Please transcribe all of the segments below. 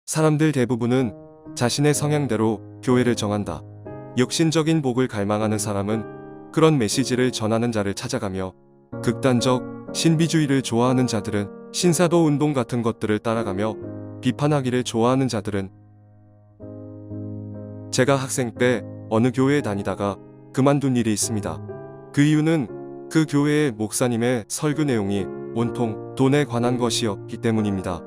사람들 대부분은 자신의 성향대로 교회를 정한다. 육신적인 복을 갈망하는 사람은 그런 메시지를 전하는 자를 찾아가며, 극단적 신비주의를 좋아하는 자들은 신사도 운동 같은 것들을 따라가며, 비판하기를 좋아하는 자들은. 제가 학생 때 어느 교회에 다니다가 그만둔 일이 있습니다. 그 이유는 그 교회의 목사님의 설교 내용이 온통 돈에 관한 것이었기 때문입니다.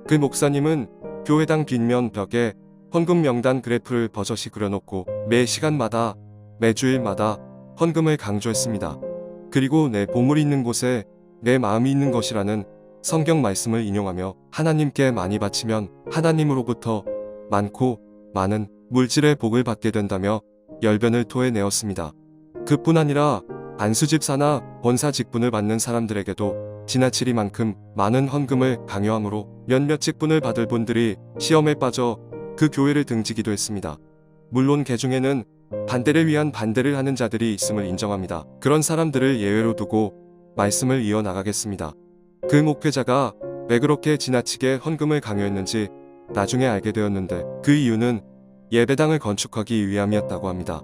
그 목사님은 교회당 뒷면 벽에 헌금 명단 그래프를 버젓이 그려놓고 매 시간마다, 매주일마다 헌금을 강조했습니다. 그리고 내 보물이 있는 곳에 내 마음이 있는 것이라는 성경 말씀을 인용하며, 하나님께 많이 바치면 하나님으로부터 많고 많은 물질의 복을 받게 된다며 열변을 토해내었습니다. 그뿐 아니라 안수집사나 권사 직분을 받는 사람들에게도 지나치리만큼 많은 헌금을 강요하므로 몇몇 직분을 받을 분들이 시험에 빠져 그 교회를 등지기도 했습니다. 물론 개 중에는 반대를 위한 반대를 하는 자들이 있음을 인정합니다. 그런 사람들을 예외로 두고 말씀을 이어나가겠습니다. 그 목회자가 왜 그렇게 지나치게 헌금을 강요했는지 나중에 알게 되었는데, 그 이유는 예배당을 건축하기 위함이었다고 합니다.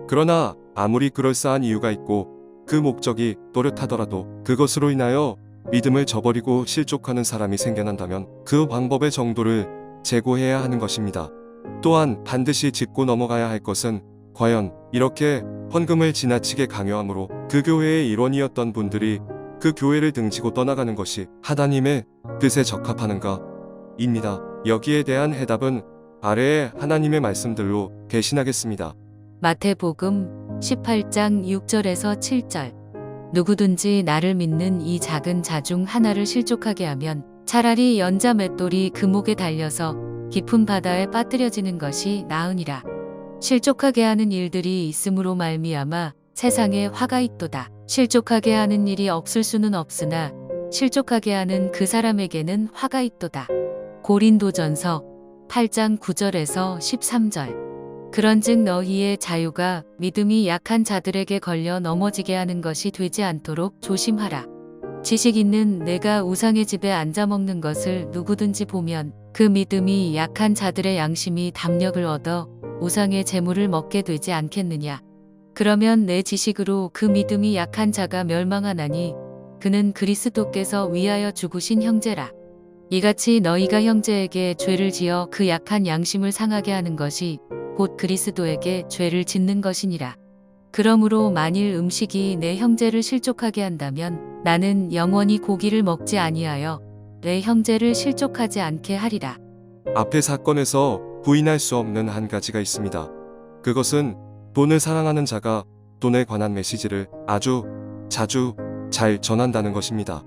그러나 아무리 그럴싸한 이유가 있고 그 목적이 또렷하더라도 그것으로 인하여 믿음을 저버리고 실족하는 사람이 생겨난다면 그 방법의 정도를 재고해야 하는 것입니다. 또한 반드시 짚고 넘어가야 할 것은, 과연 이렇게 헌금을 지나치게 강요함으로 그 교회의 일원이었던 분들이 그 교회를 등지고 떠나가는 것이 하나님의 뜻에 적합하는가? 입니다. 여기에 대한 해답은 아래의 하나님의 말씀들로 대신하겠습니다. 마태복음 18장 6절에서 7절. 누구든지 나를 믿는 이 작은 자 중 하나를 실족하게 하면 차라리 연자 맷돌이 그 목에 달려서 깊은 바다에 빠뜨려지는 것이 나으니라. 실족하게 하는 일들이 있음으로 말미암아 세상에 화가 있도다. 실족하게 하는 일이 없을 수는 없으나 실족하게 하는 그 사람에게는 화가 있도다. 고린도전서 8장 9절에서 13절. 그런즉 너희의 자유가 믿음이 약한 자들에게 걸려 넘어지게 하는 것이 되지 않도록 조심하라. 지식 있는 내가 우상의 집에 앉아 먹는 것을 누구든지 보면 그 믿음이 약한 자들의 양심이 담력을 얻어 우상의 재물을 먹게 되지 않겠느냐. 그러면 내 지식으로 그 믿음이 약한 자가 멸망하나니 그는 그리스도께서 위하여 죽으신 형제라. 이같이 너희가 형제에게 죄를 지어 그 약한 양심을 상하게 하는 것이 곧 그리스도에게 죄를 짓는 것이니라. 그러므로 만일 음식이 내 형제를 실족하게 한다면 나는 영원히 고기를 먹지 아니하여 내 형제를 실족하지 않게 하리라. 앞의 사건에서 부인할 수 없는 한 가지가 있습니다. 그것은 돈을 사랑하는 자가 돈에 관한 메시지를 아주 자주 잘 전한다는 것입니다.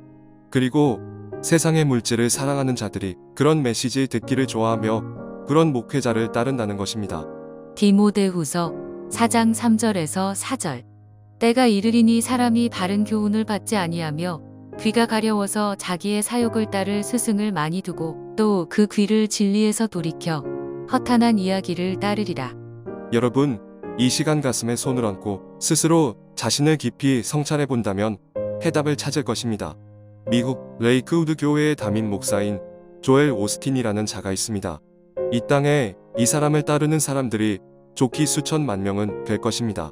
그리고 세상의 물질을 사랑하는 자들이 그런 메시지 듣기를 좋아하며 그런 목회자를 따른다는 것입니다. 디모데후서 4장 3절에서 4절. 때가 이르리니 사람이 바른 교훈을 받지 아니하며 귀가 가려워서 자기의 사욕을 따를 스승을 많이 두고 또 그 귀를 진리에서 돌이켜 허탄한 이야기를 따르리라. 여러분, 이 시간 가슴에 손을 얹고 스스로 자신을 깊이 성찰해 본다면 해답을 찾을 것입니다. 미국 레이크우드 교회의 담임 목사인 조엘 오스틴이라는 자가 있습니다. 이 땅에 이 사람을 따르는 사람들이 좋기 수천만 명은 될 것입니다.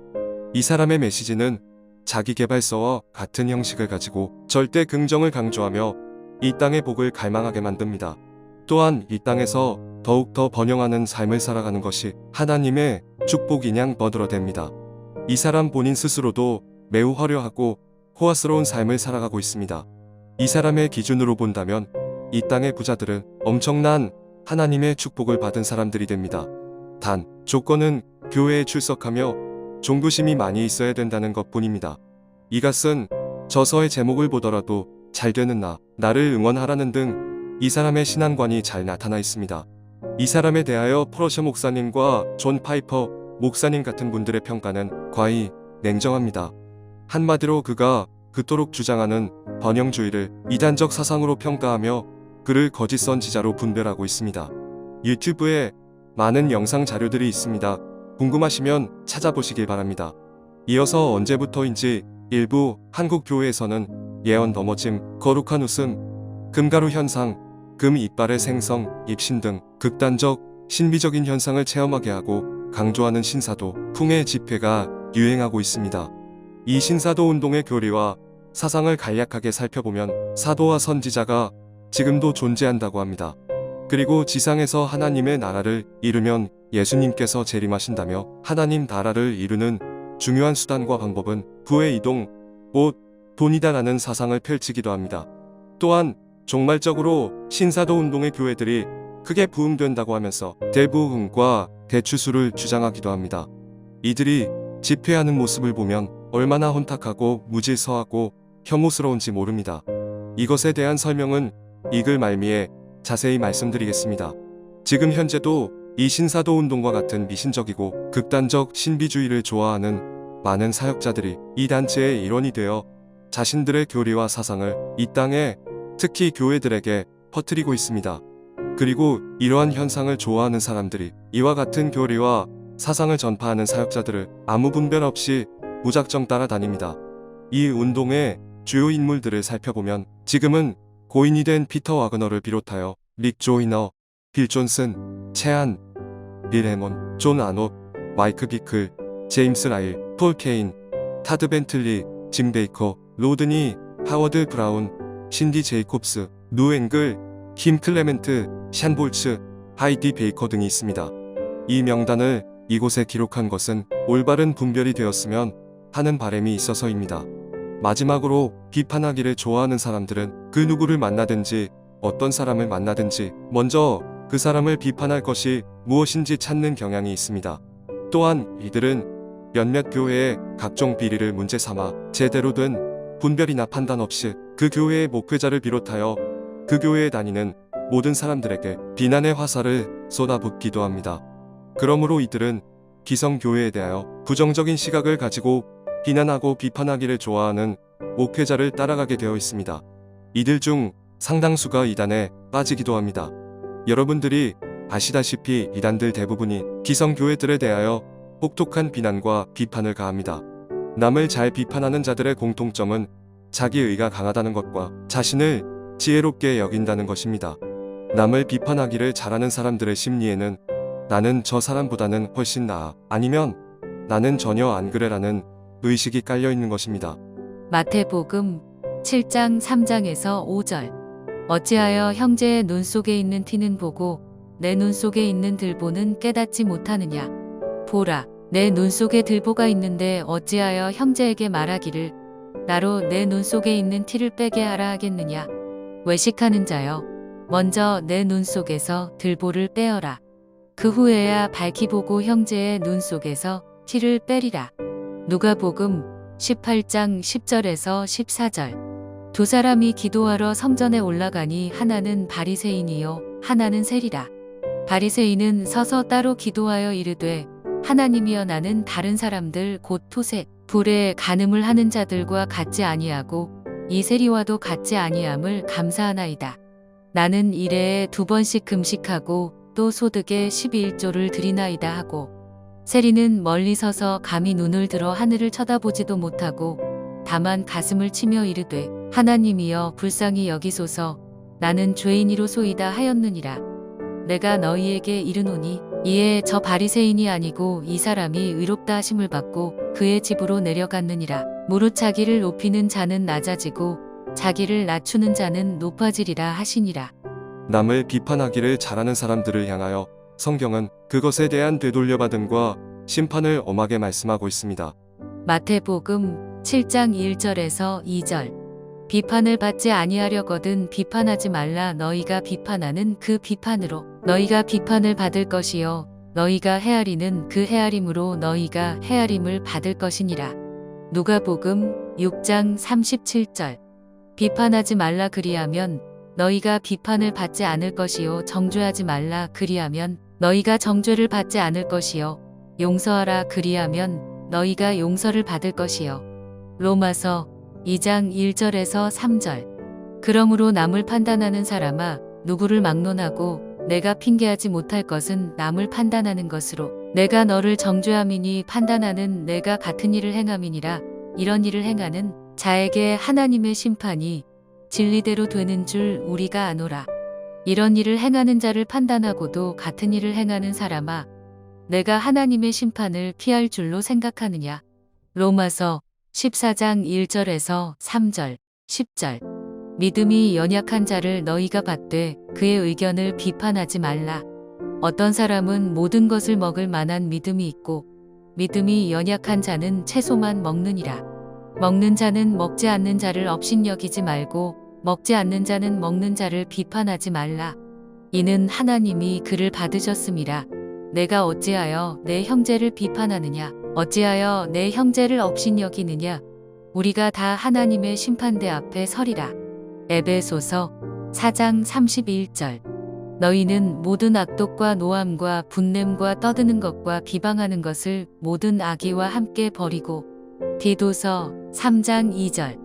이 사람의 메시지는 자기계발서와 같은 형식을 가지고 절대 긍정을 강조하며 이 땅의 복을 갈망하게 만듭니다. 또한 이 땅에서 더욱더 번영하는 삶을 살아가는 것이 하나님의 축복이냥 뻗어댑니다. 이 사람 본인 스스로도 매우 화려하고 호화스러운 삶을 살아가고 있습니다. 이 사람의 기준으로 본다면 이 땅의 부자들은 엄청난 하나님의 축복을 받은 사람들이 됩니다. 단, 조건은 교회에 출석하며 종교심이 많이 있어야 된다는 것 뿐입니다. 이것은 저서의 제목을 보더라도 잘되는 나를 응원하라는 등 이 사람의 신앙관이 잘 나타나 있습니다. 이 사람에 대하여 프러셔 목사님과 존 파이퍼 목사님 같은 분들의 평가는 과히 냉정합니다. 한마디로 그가 그토록 주장하는 번영주의를 이단적 사상으로 평가하며 그를 거짓 선지자로 분별하고 있습니다. 유튜브에 많은 영상 자료들이 있습니다. 궁금하시면 찾아보시길 바랍니다. 이어서 언제부터인지 일부 한국 교회에서는 예언 넘어짐, 거룩한 웃음, 금가루 현상, 금 이빨의 생성, 입신 등 극단적 신비적인 현상을 체험하게 하고 강조하는 신사도, 풍의 집회가 유행하고 있습니다. 이 신사도 운동의 교리와 사상을 간략하게 살펴보면 사도와 선지자가 지금도 존재한다고 합니다. 그리고 지상에서 하나님의 나라를 이루면 예수님께서 재림하신다며 하나님 나라를 이루는 중요한 수단과 방법은 부의 이동, 옷, 돈이다라는 사상을 펼치기도 합니다. 또한 종말적으로 신사도 운동의 교회들이 크게 부흥된다고 하면서 대부흥과 대추수를 주장하기도 합니다. 이들이 집회하는 모습을 보면 얼마나 혼탁하고 무질서하고 혐오스러운지 모릅니다. 이것에 대한 설명은 이 글 말미에 자세히 말씀드리겠습니다. 지금 현재도 이 신사도 운동과 같은 미신적이고 극단적 신비주의를 좋아하는 많은 사역자들이 이 단체의 일원이 되어 자신들의 교리와 사상을 이 땅에, 특히 교회들에게 퍼뜨리고 있습니다. 그리고 이러한 현상을 좋아하는 사람들이 이와 같은 교리와 사상을 전파하는 사역자들을 아무 분별 없이 무작정 따라다닙니다. 이 운동의 주요 인물들을 살펴보면 지금은 고인이 된 피터 와그너를 비롯하여 릭 조이너, 빌 존슨, 채안, 빌 해몬, 존 아노, 마이크 비클, 제임스 라일, 폴 케인, 타드 벤틀리, 짐 베이커, 로드니, 하워드 브라운, 신디 제이콥스, 누 앵글, 킴 클레멘트, 샨 볼츠, 하이디 베이커 등이 있습니다. 이 명단을 이곳에 기록한 것은 올바른 분별이 되었으면 하는 바람이 있어서입니다. 마지막으로 비판하기를 좋아하는 사람들은 그 누구를 만나든지 어떤 사람을 만나든지 먼저 그 사람을 비판할 것이 무엇인지 찾는 경향이 있습니다. 또한 이들은 몇몇 교회의 각종 비리를 문제 삼아 제대로 된 분별이나 판단 없이 그 교회의 목회자를 비롯하여 그 교회에 다니는 모든 사람들에게 비난의 화살을 쏟아붓기도 합니다. 그러므로 이들은 기성교회에 대하여 부정적인 시각을 가지고 비난하고 비판하기를 좋아하는 목회자를 따라가게 되어 있습니다. 이들 중 상당수가 이단에 빠지기도 합니다. 여러분들이 아시다시피 이단들 대부분이 기성교회들에 대하여 혹독한 비난과 비판을 가합니다. 남을 잘 비판하는 자들의 공통점은 자기의가 강하다는 것과 자신을 지혜롭게 여긴다는 것입니다. 남을 비판하기를 잘하는 사람들의 심리에는 나는 저 사람보다는 훨씬 나아, 아니면 나는 전혀 안 그래라는 의식이 깔려 있는 것입니다. 마태복음 7장 3장에서 5절. 어찌하여 형제의 눈 속에 있는 티는 보고 내 눈 속에 있는 들보는 깨닫지 못하느냐. 보라, 내 눈 속에 들보가 있는데 어찌하여 형제에게 말하기를 나로 내 눈 속에 있는 티를 빼게 하라 하겠느냐. 외식하는 자여, 먼저 내 눈 속에서 들보를 빼어라. 그 후에야 밝히 보고 형제의 눈 속에서 티를 빼리라. 누가복음 18장 10절에서 14절. 두 사람이 기도하러 성전에 올라가니 하나는 바리새인이요 하나는 세리라. 바리새인은 서서 따로 기도하여 이르되 하나님이여, 나는 다른 사람들 곧 토색, 불에 간음을 하는 자들과 같지 아니하고 이 세리와도 같지 아니함을 감사하나이다. 나는 일해에 2번씩 금식하고 또 소득의 11조를 드리나이다 하고, 세리는 멀리 서서 감히 눈을 들어 하늘을 쳐다보지도 못하고 다만 가슴을 치며 이르되 하나님이여 불쌍히 여기소서, 나는 죄인이로소이다 하였느니라. 내가 너희에게 이르노니 이에 저 바리새인이 아니고 이 사람이 의롭다 하심을 받고 그의 집으로 내려갔느니라. 무릇 자기를 높이는 자는 낮아지고 자기를 낮추는 자는 높아지리라 하시니라. 남을 비판하기를 잘하는 사람들을 향하여 성경은 그것에 대한 되돌려받음과 심판을 엄하게 말씀하고 있습니다. 마태복음 7장 1절에서 2절. 비판을 받지 아니하려거든 비판하지 말라. 너희가 비판하는 그 비판으로 너희가 비판을 받을 것이요 너희가 헤아리는 그 헤아림으로 너희가 헤아림을 받을 것이니라. 누가복음 6장 37절. 비판하지 말라 그리하면 너희가 비판을 받지 않을 것이요 정죄하지 말라 그리하면 너희가 정죄를 받지 않을 것이요 용서하라 그리하면 너희가 용서를 받을 것이요. 로마서 2장 1절에서 3절. 그러므로 남을 판단하는 사람아, 누구를 막론하고 내가 핑계하지 못할 것은 남을 판단하는 것으로 내가 너를 정죄함이니 판단하는 내가 같은 일을 행함이니라. 이런 일을 행하는 자에게 하나님의 심판이 진리대로 되는 줄 우리가 아노라. 이런 일을 행하는 자를 판단하고도 같은 일을 행하는 사람아, 내가 하나님의 심판을 피할 줄로 생각하느냐. 로마서 14장 1절에서 3절, 10절. 믿음이 연약한 자를 너희가 받되 그의 의견을 비판하지 말라. 어떤 사람은 모든 것을 먹을 만한 믿음이 있고 믿음이 연약한 자는 채소만 먹느니라. 먹는 자는 먹지 않는 자를 업신여기지 말고 먹지 않는 자는 먹는 자를 비판하지 말라. 이는 하나님이 그를 받으셨음이라. 내가 어찌하여 내 형제를 비판하느냐? 어찌하여 내 형제를 업신여기느냐? 우리가 다 하나님의 심판대 앞에 서리라. 에베소서 4장 31절. 너희는 모든 악독과 노함과 분냄과 떠드는 것과 비방하는 것을 모든 악의와 함께 버리고. 디도서 3장 2절.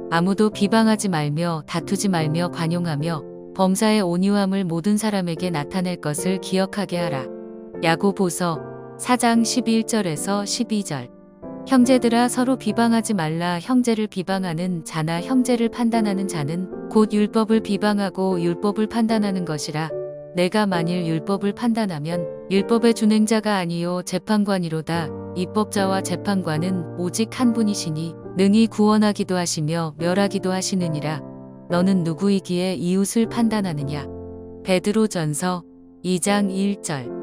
아무도 비방하지 말며 다투지 말며 관용하며 범사의 온유함을 모든 사람에게 나타낼 것을 기억하게 하라. 야고보서 4장 11절에서 12절. 형제들아 서로 비방하지 말라. 형제를 비방하는 자나 형제를 판단하는 자는 곧 율법을 비방하고 율법을 판단하는 것이라. 내가 만일 율법을 판단하면 율법의 준행자가 아니요 재판관이로다. 입법자와 재판관은 오직 한 분이시니 능히 구원하기도 하시며 멸하기도 하시느니라. 너는 누구이기에 이웃을 판단하느냐. 베드로전서 2장 1절.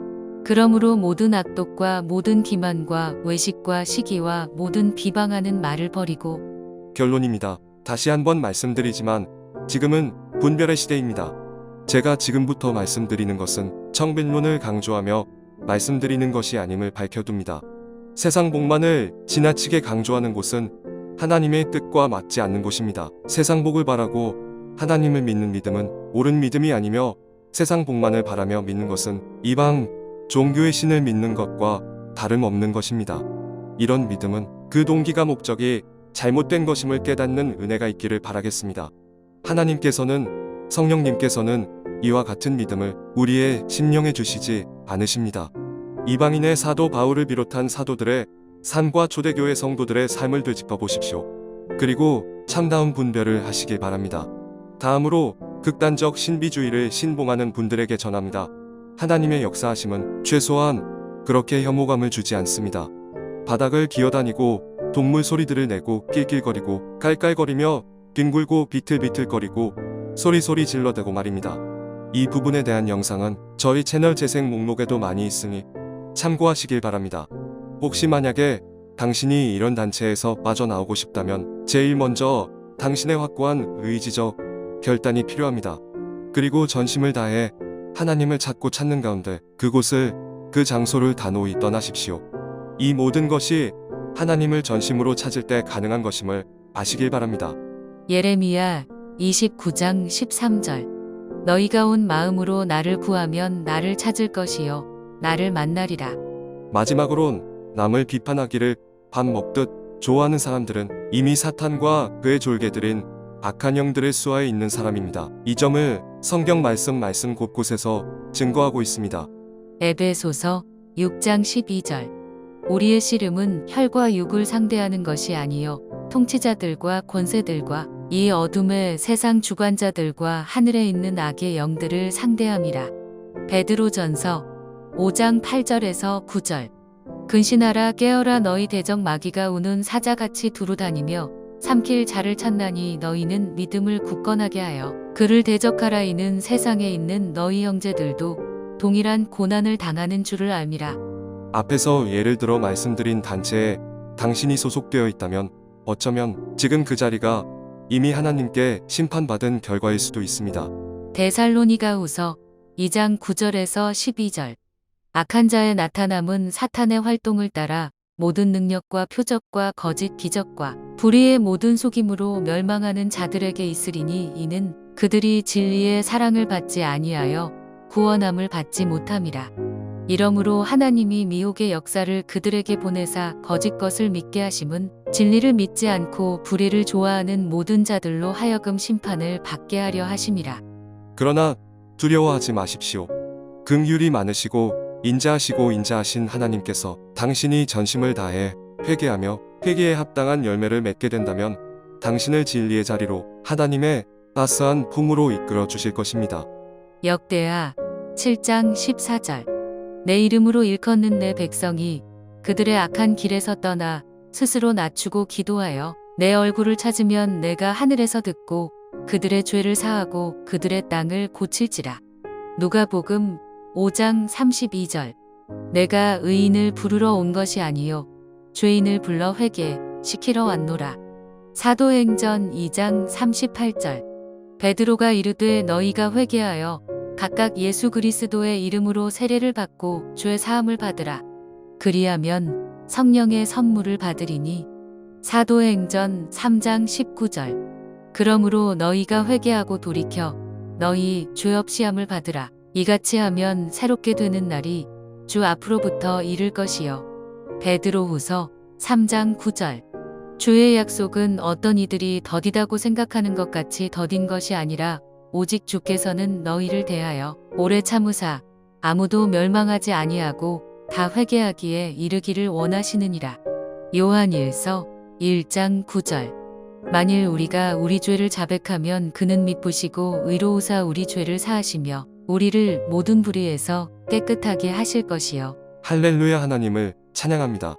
그러므로 모든 악독과 모든 기만과 외식과 시기와 모든 비방하는 말을 버리고. 결론입니다. 다시 한번 말씀드리지만 지금은 분별의 시대입니다. 제가 지금부터 말씀드리는 것은 청빈론을 강조하며 말씀드리는 것이 아님을 밝혀둡니다. 세상 복만을 지나치게 강조하는 곳은 하나님의 뜻과 맞지 않는 곳입니다. 세상 복을 바라고 하나님을 믿는 믿음은 옳은 믿음이 아니며 세상 복만을 바라며 믿는 것은 이방 종교의 신을 믿는 것과 다름없는 것입니다. 이런 믿음은 그 동기가 목적이 잘못된 것임을 깨닫는 은혜가 있기를 바라겠습니다. 하나님께서는 성령님께서는 이와 같은 믿음을 우리의 심령에 주시지 않으십니다. 이방인의 사도 바울을 비롯한 사도들의 삶과 초대교회 성도들의 삶을 되짚어 보십시오. 그리고 참다운 분별을 하시길 바랍니다. 다음으로 극단적 신비주의를 신봉하는 분들에게 전합니다. 하나님의 역사하심은 최소한 그렇게 혐오감을 주지 않습니다. 바닥을 기어다니고 동물 소리들을 내고 낄낄거리고 깔깔거리며 뒹굴고 비틀비틀거리고 소리소리 질러대고 말입니다. 이 부분에 대한 영상은 저희 채널 재생 목록에도 많이 있으니 참고하시길 바랍니다. 혹시 만약에 당신이 이런 단체에서 빠져나오고 싶다면 제일 먼저 당신의 확고한 의지적 결단이 필요합니다. 그리고 전심을 다해 하나님을 찾고 찾는 가운데 그곳을, 그 장소를 단호히 떠나십시오. 이 모든 것이 하나님을 전심으로 찾을 때 가능한 것임을 아시길 바랍니다. 예레미야 29장 13절. 너희가 온 마음으로 나를 구하면 나를 찾을 것이요 나를 만나리라. 마지막으론 남을 비판하기를 밥 먹듯 좋아하는 사람들은 이미 사탄과 그의 졸개들인 악한 영들의 수하에 있는 사람입니다. 이 점을 성경 말씀 곳곳에서 증거하고 있습니다. 에베소서 6장 12절. 우리의 씨름은 혈과 육을 상대하는 것이 아니요 통치자들과 권세들과 이 어둠의 세상 주관자들과 하늘에 있는 악의 영들을 상대함이라. 베드로전서 5장 8절에서 9절. 근신하라 깨어라 너희 대적 마귀가 우는 사자같이 두루다니며 삼킬 자를 찾나니 너희는 믿음을 굳건하게 하여 그를 대적하라. 이는 세상에 있는 너희 형제들도 동일한 고난을 당하는 줄을 알미라. 앞에서 예를 들어 말씀드린 단체에 당신이 소속되어 있다면 어쩌면 지금 그 자리가 이미 하나님께 심판받은 결과일 수도 있습니다. 데살로니가후서 2장 9절에서 12절. 악한 자의 나타남은 사탄의 활동을 따라 모든 능력과 표적과 거짓 기적과 불의의 모든 속임으로 멸망하는 자들에게 있으리니 이는 그들이 진리의 사랑을 받지 아니하여 구원함을 받지 못함이라. 이러므로 하나님이 미혹의 역사를 그들에게 보내사 거짓 것을 믿게 하심은 진리를 믿지 않고 불의를 좋아하는 모든 자들로 하여금 심판을 받게 하려 하심이라. 그러나 두려워하지 마십시오. 긍휼이 많으시고 인자하신 하나님께서 당신이 전심을 다해 회개하며 회개에 합당한 열매를 맺게 된다면 당신을 진리의 자리로 하나님의 따스한 품으로 이끌어 주실 것입니다. 역대하 7장 14절. 내 이름으로 일컫는 내 백성이 그들의 악한 길에서 떠나 스스로 낮추고 기도하여 내 얼굴을 찾으면 내가 하늘에서 듣고 그들의 죄를 사하고 그들의 땅을 고칠지라. 누가복음 5장 32절. 내가 의인을 부르러 온 것이 아니요 죄인을 불러 회개시키러 왔노라. 사도행전 2장 38절. 베드로가 이르되 너희가 회개하여 각각 예수 그리스도의 이름으로 세례를 받고 죄 사함을 받으라. 그리하면 성령의 선물을 받으리니. 사도행전 3장 19절. 그러므로 너희가 회개하고 돌이켜 너희 죄 없이 함을 받으라. 이같이 하면 새롭게 되는 날이 주 앞으로부터 이를 것이요. 베드로후서 3장 9절. 주의 약속은 어떤 이들이 더디다고 생각하는 것 같이 더딘 것이 아니라 오직 주께서는 너희를 대하여 오래 참으사 아무도 멸망하지 아니하고 다 회개하기에 이르기를 원하시느니라. 요한일서 1장 9절. 만일 우리가 우리 죄를 자백하면 그는 미쁘시고 의로우사 우리 죄를 사하시며 우리를 모든 불의에서 깨끗하게 하실 것이요. 할렐루야. 하나님을 찬양합니다.